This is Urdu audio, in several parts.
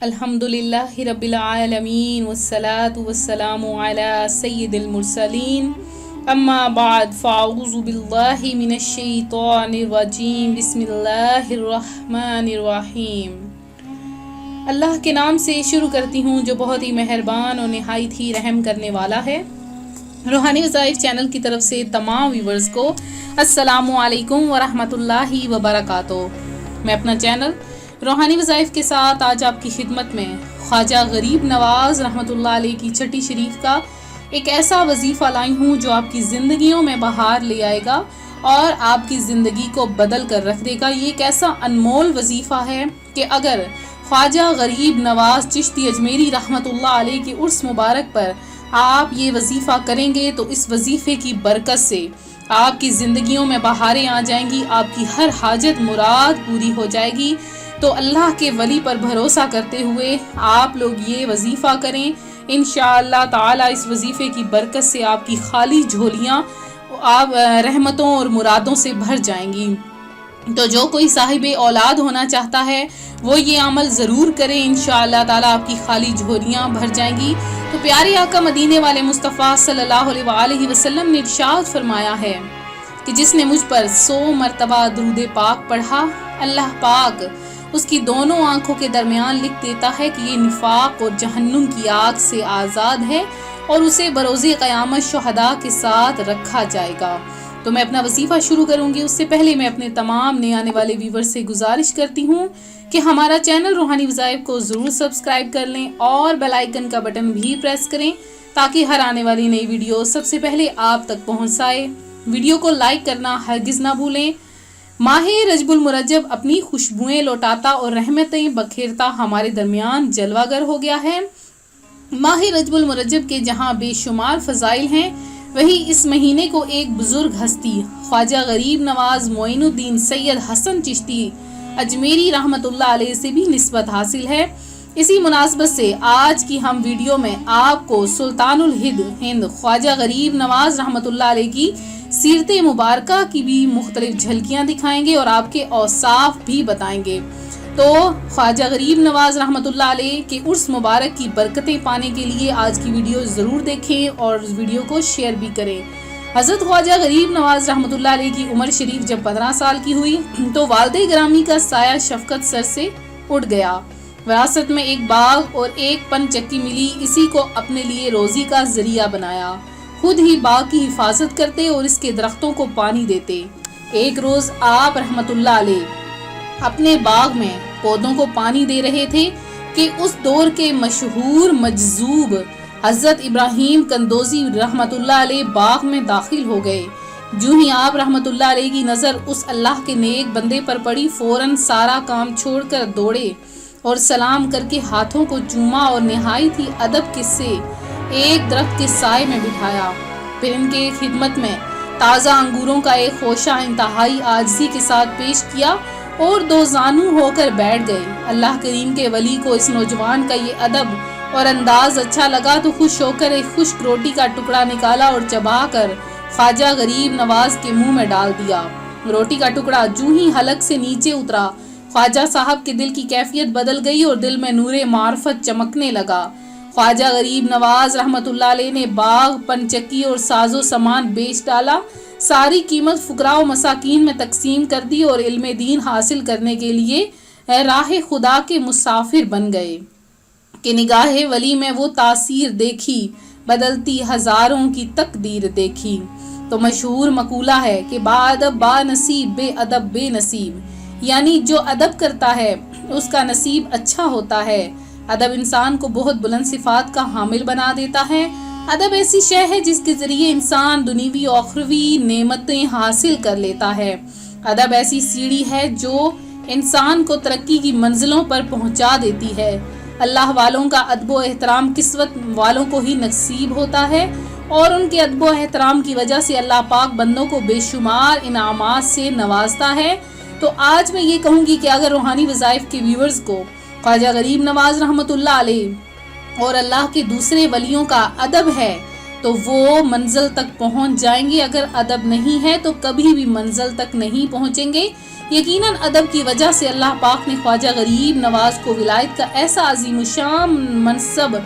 الحمدللہ رب العالمین والصلاة والسلام علی سید المرسلین اما بعد فاعوذ باللہ من الشیطان الرجیم بسم اللہ الرحمن الرحیم۔ اللہ کے نام سے شروع کرتی ہوں جو بہت ہی مہربان اور نہایت ہی رحم کرنے والا ہے۔ روحانی وظائف چینل کی طرف سے تمام ویورز کو السلام علیکم ورحمۃ اللہ وبرکاتہ۔ میں اپنا چینل روحانی وظائف کے ساتھ آج آپ کی خدمت میں خواجہ غریب نواز رحمۃ اللہ علیہ کی چھٹی شریف کا ایک ایسا وظیفہ لائی ہوں جو آپ کی زندگیوں میں بہار لے آئے گا اور آپ کی زندگی کو بدل کر رکھ دے گا۔ یہ ایک ایسا انمول وظیفہ ہے کہ اگر خواجہ غریب نواز چشتی اجمیری رحمۃ اللہ علیہ کے عرس مبارک پر آپ یہ وظیفہ کریں گے تو اس وظیفے کی برکت سے آپ کی زندگیوں میں بہاریں آ جائیں گی، آپ کی ہر حاجت مراد پوری ہو جائے گی۔ تو اللہ کے ولی پر بھروسہ کرتے ہوئے آپ لوگ یہ وظیفہ کریں، انشاءاللہ تعالی اس وظیفے کی برکت سے آپ کی خالی جھولیاں آپ رحمتوں اور مرادوں سے بھر جائیں گی۔ تو جو کوئی صاحب اولاد ہونا چاہتا ہے وہ یہ عمل ضرور کرے، انشاءاللہ تعالی آپ کی خالی جھولیاں بھر جائیں گی۔ تو پیارے آقا مدینے والے مصطفیٰ صلی اللہ علیہ وآلہ وسلم نے ارشاد فرمایا ہے کہ جس نے مجھ پر 100 مرتبہ درود پاک پڑھا، اللہ پاک اس کی دونوں آنکھوں کے درمیان لکھ دیتا ہے کہ یہ نفاق اور جہنم کی آگ سے آزاد ہے اور اسے بروز قیامت شہداء کے ساتھ رکھا جائے گا۔ تو میں اپنا وظیفہ شروع کروں گی، اس سے پہلے میں اپنے تمام نئے آنے والے ویور سے گزارش کرتی ہوں کہ ہمارا چینل روحانی وظائف کو ضرور سبسکرائب کر لیں اور بیل آئیکن کا بٹن بھی پریس کریں تاکہ ہر آنے والی نئی ویڈیو سب سے پہلے آپ تک پہنچ جائے۔ ویڈیو کو لائک کرنا ہرگز نہ بھولیں۔ ماہ رجب المرجب اپنی خوشبوئیں لوٹاتا اور رحمتیں بکھیرتا ہمارے درمیان جلوہ گر ہو گیا ہے۔ ماہ رجب المرجب کے جہاں بے شمار فضائل ہیں، وہی اس مہینے کو ایک بزرگ ہستی خواجہ غریب نواز معین الدین سید حسن چشتی اجمیری رحمۃ اللہ علیہ سے بھی نسبت حاصل ہے۔ اسی مناسبت سے آج کی ہم ویڈیو میں آپ کو سلطان ہند خواجہ غریب نواز رحمۃ اللہ علیہ کی سیرت مبارکہ کی بھی مختلف جھلکیاں دکھائیں گے اور آپ کے اوصاف بھی بتائیں گے۔ تو خواجہ غریب نواز رحمۃ اللہ علیہ کے عرس مبارک کی برکتیں پانے کے لیے آج کی ویڈیو ضرور دیکھیں اور اس ویڈیو کو شیئر بھی کریں۔ حضرت خواجہ غریب نواز رحمۃ اللہ علیہ کی عمر شریف جب 15 سال کی ہوئی تو والد گرامی کا سایہ شفقت سر سے اٹھ گیا۔ وراثت میں ایک باغ اور ایک پن چکی ملی، اسی کو اپنے لیے روزی کا ذریعہ بنایا۔ خود ہی باغ کی حفاظت کرتے اور اس کے درختوں کو پانی دیتے۔ ایک روز آپ رحمت اللہ علیہ اپنے باغ میں پودوں کو پانی دے رہے تھے کہ اس دور کے مشہور مجذوب حضرت ابراہیم کندوزی رحمت اللہ علیہ باغ میں داخل ہو گئے۔ جو ہی آپ رحمت اللہ علیہ کی نظر اس اللہ کے نیک بندے پر پڑی، فوراً سارا کام چھوڑ کر دوڑے اور سلام کر کے ہاتھوں کو چوما اور نہایت ہی ادب کے سے ایک درخت کے سائے میں بٹھایا۔ پھر ان کے خدمت میں تازہ انگوروں کا ایک خوشہ انتہائی عاجزی کے ساتھ پیش کیا اور 2 زانو ہو کر بیٹھ گئے۔ اللہ کریم کے ولی کو اس نوجوان کا یہ ادب اور انداز اچھا لگا تو خوش ہو کر ایک خشک روٹی کا ٹکڑا نکالا اور چبا کر خواجہ غریب نواز کے منہ میں ڈال دیا۔ روٹی کا ٹکڑا جو ہی حلق سے نیچے اترا، خواجہ صاحب کے دل کی کیفیت بدل گئی اور دل میں نور معرفت چمکنے لگا۔ خواجہ غریب نواز رحمت اللہ علیہ نے باغ، پنچکی اور ساز و سامان بیچ ڈالا، ساری قیمت فقراء و مساکین میں تقسیم کر دی اور علم دین حاصل کرنے کے لیے راہ خدا کے مسافر بن گئے کہ نگاہ ولی میں وہ تاثیر دیکھی، بدلتی ہزاروں کی تقدیر دیکھی۔ تو مشہور مقولہ ہے کہ با ادب با نصیب، بے ادب بے نصیب، یعنی جو ادب کرتا ہے اس کا نصیب اچھا ہوتا ہے۔ ادب انسان کو بہت بلند صفات کا حامل بنا دیتا ہے۔ ادب ایسی شے ہے جس کے ذریعے انسان دنیوی و اخروی نعمتیں حاصل کر لیتا ہے۔ ادب ایسی سیڑھی ہے جو انسان کو ترقی کی منزلوں پر پہنچا دیتی ہے۔ اللہ والوں کا ادب و احترام قسمت والوں کو ہی نصیب ہوتا ہے اور ان کے ادب و احترام کی وجہ سے اللہ پاک بندوں کو بے شمار انعامات سے نوازتا ہے۔ تو آج میں یہ کہوں گی کہ اگر روحانی وظائف کے ویورز کو خواجہ غریب نواز رحمت اللہ علیہ اور اللہ کے دوسرے ولیوں کا ادب ہے تو وہ منزل تک پہنچ جائیں گے. اگر ادب نہیں ہے تو کبھی بھی منزل تک نہیں پہنچیں گے. یقیناً ادب کی وجہ سے اللہ پاک نے خواجہ غریب نواز کو ولایت کا ایسا عظیم الشان منصب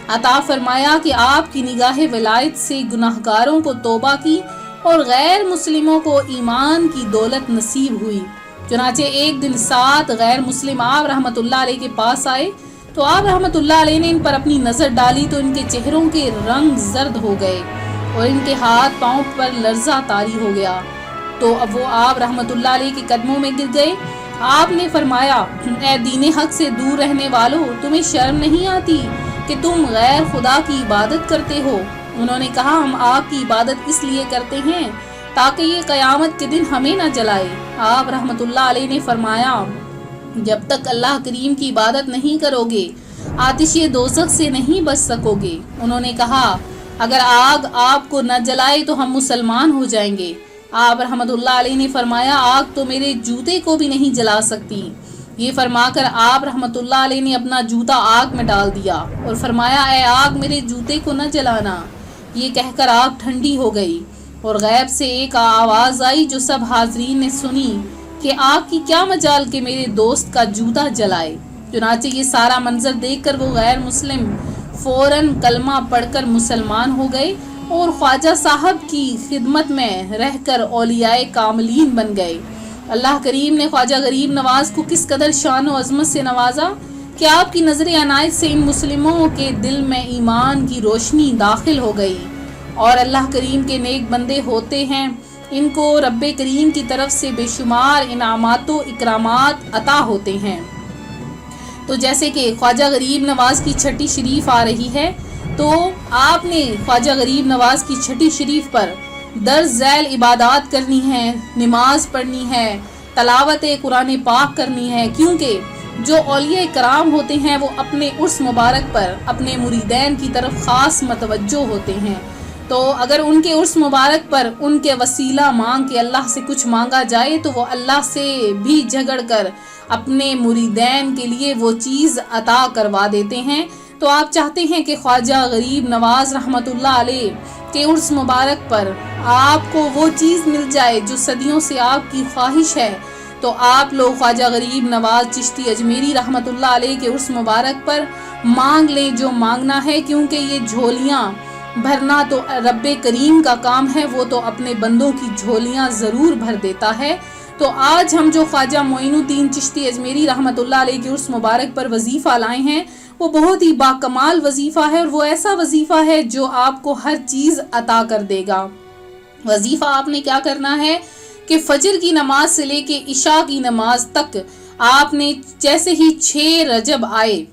عطا فرمایا کہ آپ کی نگاہ ولایت سے گناہگاروں کو توبہ کی اور غیر مسلموں کو ایمان کی دولت نصیب ہوئی. چنانچہ ایک دن 7 غیر مسلم آپ رحمت اللہ علیہ کے پاس آئے تو آپ رحمت اللہ علیہ نے ان پر اپنی نظر ڈالی تو ان کے چہروں کے رنگ زرد ہو گئے اور ان کے ہاتھ پاؤں پر لرزہ طاری ہو گیا. تو اب وہ آپ رحمت اللہ علیہ کے قدموں میں گر گئے. آپ نے فرمایا اے دین حق سے دور رہنے والو، تمہیں شرم نہیں آتی کہ تم غیر خدا کی عبادت کرتے ہو؟ انہوں نے کہا ہم آپ کی عبادت اس لیے کرتے ہیں تاکہ یہ قیامت کے دن ہمیں نہ جلائے. آپ رحمت اللہ علیہ نے فرمایا جب تک اللہ کریم کی عبادت نہیں کرو گے آتش دوزخ سے نہیں بچ سکو گے. انہوں نے کہا اگر آگ آپ کو نہ جلائے تو ہم مسلمان ہو جائیں گے. آپ رحمت اللہ علیہ نے فرمایا آگ تو میرے جوتے کو بھی نہیں جلا سکتی. یہ فرما کر آپ رحمت اللہ علیہ نے اپنا جوتا آگ میں ڈال دیا اور فرمایا اے آگ میرے جوتے کو نہ جلانا. یہ کہہ کر آگ ٹھنڈی ہو گئی اور غیب سے ایک آواز آئی جو سب حاضرین نے سنی کہ آگ کی کیا مجال کہ میرے دوست کا جوتا جلائے. چنانچہ یہ سارا منظر دیکھ کر وہ غیر مسلم فوراً کلمہ پڑھ کر مسلمان ہو گئے اور خواجہ صاحب کی خدمت میں رہ کر اولیاء کاملین بن گئے. اللہ کریم نے خواجہ غریب نواز کو کس قدر شان و عظمت سے نوازا کہ آپ کی نظر عنایت سے ان مسلموں کے دل میں ایمان کی روشنی داخل ہو گئی. اور اللہ کریم کے نیک بندے ہوتے ہیں، ان کو رب کریم کی طرف سے بے شمار انعامات و اکرامات عطا ہوتے ہیں. تو جیسے کہ خواجہ غریب نواز کی چھٹی شریف آ رہی ہے تو آپ نے خواجہ غریب نواز کی چھٹی شریف پر درج ذیل عبادات کرنی ہے، نماز پڑھنی ہے، تلاوت قرآن پاک کرنی ہے، کیونکہ جو اولیاء کرام ہوتے ہیں وہ اپنے عرس مبارک پر اپنے مریدین کی طرف خاص متوجہ ہوتے ہیں. تو اگر ان کے عرس مبارک پر ان کے وسیلہ مانگ کے اللہ سے کچھ مانگا جائے تو وہ اللہ سے بھی جھگڑ کر اپنے مریدین کے لیے وہ چیز عطا کروا دیتے ہیں. تو آپ چاہتے ہیں کہ خواجہ غریب نواز رحمت اللہ علیہ کے عرس مبارک پر آپ کو وہ چیز مل جائے جو صدیوں سے آپ کی خواہش ہے، تو آپ لوگ خواجہ غریب نواز چشتی اجمیری رحمت اللہ علیہ کے عرس مبارک پر مانگ لیں جو مانگنا ہے، کیونکہ یہ جھولیاں بھرنا تو رب کریم کا کام ہے، وہ تو اپنے بندوں کی جھولیاں ضرور بھر دیتا ہے. تو آج ہم جو خواجہ معین الدین چشتی اجمیری رحمت اللہ علیہ کے عرس مبارک پر وظیفہ لائے ہیں وہ بہت ہی باکمال وظیفہ ہے، اور وہ ایسا وظیفہ ہے جو آپ کو ہر چیز عطا کر دے گا. وظیفہ آپ نے کیا کرنا ہے کہ فجر کی نماز سے لے کے عشاء کی نماز تک آپ نے جیسے ہی 6 رجب آئے،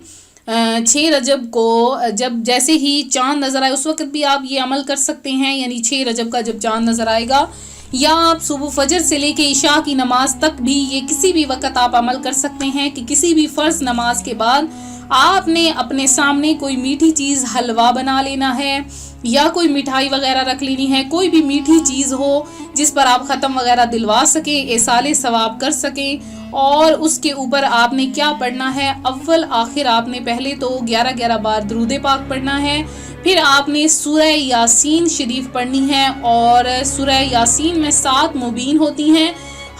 6 رجب کو جیسے ہی چاند نظر آئے اس وقت بھی آپ یہ عمل کر سکتے ہیں، یعنی 6 رجب کا جب چاند نظر آئے گا، یا آپ صبح فجر سے لے کے عشاء کی نماز تک بھی یہ کسی بھی وقت آپ عمل کر سکتے ہیں کہ کسی بھی فرض نماز کے بعد آپ نے اپنے سامنے کوئی میٹھی چیز حلوہ بنا لینا ہے یا کوئی مٹھائی وغیرہ رکھ لینی ہے، کوئی بھی میٹھی چیز ہو جس پر آپ ختم وغیرہ دلوا سکیں، ایصال ثواب کر سکیں. اور اس کے اوپر آپ نے کیا پڑھنا ہے، اول آخر آپ نے پہلے تو 11 بار درود پاک پڑھنا ہے، پھر آپ نے سورہ یاسین شریف پڑھنی ہے، اور سورہ یاسین میں 7 مبین ہوتی ہیں،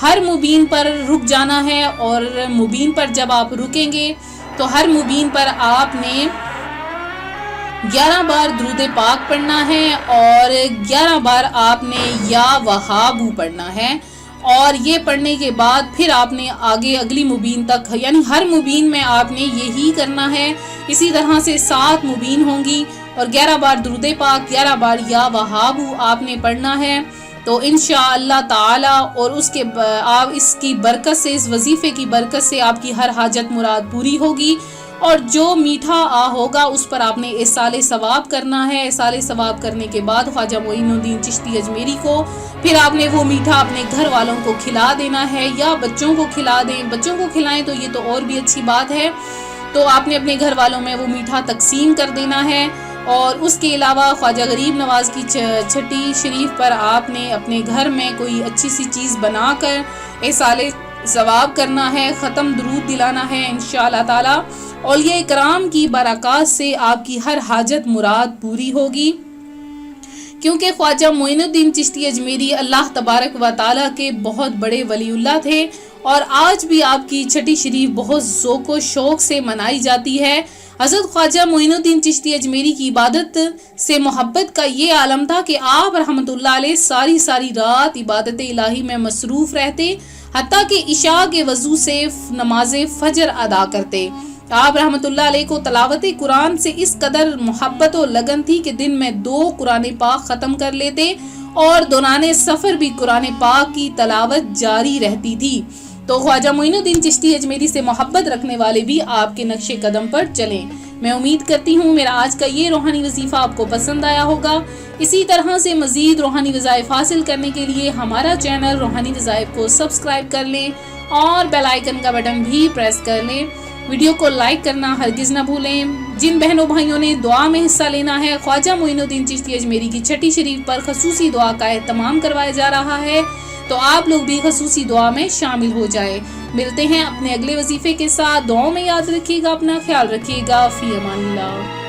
ہر مبین پر رک جانا ہے، اور مبین پر جب آپ رکیں گے تو ہر مبین پر آپ نے 11 بار درود پاک پڑھنا ہے، اور 11 بار آپ نے یا وہابو پڑھنا ہے. اور یہ پڑھنے کے بعد پھر آپ نے آگے اگلی مبین تک، یعنی ہر مبین میں آپ نے یہی کرنا ہے. اسی طرح سے 7 مبین ہوں گی اور 11 بار درود پاک، 11 بار یا وہابو آپ نے پڑھنا ہے. تو انشاءاللہ تعالی اور اس کی برکت سے، اس وظیفے کی برکت سے آپ کی ہر حاجت مراد پوری ہوگی. اور جو میٹھا ہوگا اس پر آپ نے ایصال ثواب کرنا ہے. ایصال ثواب کرنے کے بعد خواجہ معین الدین چشتی اجمیری کو پھر آپ نے وہ میٹھا اپنے گھر والوں کو کھلا دینا ہے، یا بچوں کو کھلا دیں. بچوں کو کھلائیں تو یہ تو اور بھی اچھی بات ہے. تو آپ نے اپنے گھر والوں میں وہ میٹھا تقسیم کر دینا ہے. اور اس کے علاوہ خواجہ غریب نواز کی چھٹی شریف پر آپ نے اپنے گھر میں کوئی اچھی سی چیز بنا کر ایصال ثواب کرنا ہے، ختم درود دلانا ہے. انشاءاللہ تعالی اولیاء کرام کی برکات سے آپ کی ہر حاجت مراد پوری ہوگی. کیونکہ خواجہ معین الدین چشتی اجمیری اللہ تبارک و تعالیٰ کے بہت بڑے ولی اللہ تھے، اور آج بھی آپ کی چھٹی شریف بہت ذوق و شوق سے منائی جاتی ہے۔ حضرت خواجہ معین الدین چشتی اجمیری کی عبادت سے محبت کا یہ عالم تھا کہ آپ رحمۃ اللہ علیہ ساری رات عبادت الہی میں مصروف رہتے، حتیٰ کہ عشاء کے وضو سے نماز فجر ادا کرتے۔ آپ رحمۃ اللہ علیہ کو تلاوت قرآن سے اس قدر محبت و لگن تھی کہ دن میں 2 قرآن پاک ختم کر لیتے، اور دوران سفر بھی قرآن پاک کی تلاوت جاری رہتی تھی۔ تو خواجہ معین الدین چشتی اجمیری سے محبت رکھنے والے بھی آپ کے نقش قدم پر چلیں۔ میں امید کرتی ہوں میرا آج کا یہ روحانی وظیفہ آپ کو پسند آیا ہوگا۔ اسی طرح سے مزید روحانی وظائف حاصل کرنے کے لیے ہمارا چینل روحانی وظائف کو سبسکرائب کر لیں اور بیل آئیکن کا بٹن بھی پریس کر لیں۔ ویڈیو کو لائک کرنا ہرگز نہ بھولیں۔ جن بہنوں بھائیوں نے دعا میں حصہ لینا ہے، خواجہ معین الدین چشتی اجمیری کی چھٹی شریف پر خصوصی دعا کا اہتمام کروایا جا رہا ہے، تو آپ لوگ بھی خصوصی دعا میں شامل ہو جائیں۔ ملتے ہیں اپنے اگلے وظیفے کے ساتھ۔ دعاؤں میں یاد رکھیے گا، اپنا خیال رکھیے گا۔ فی امان اللہ۔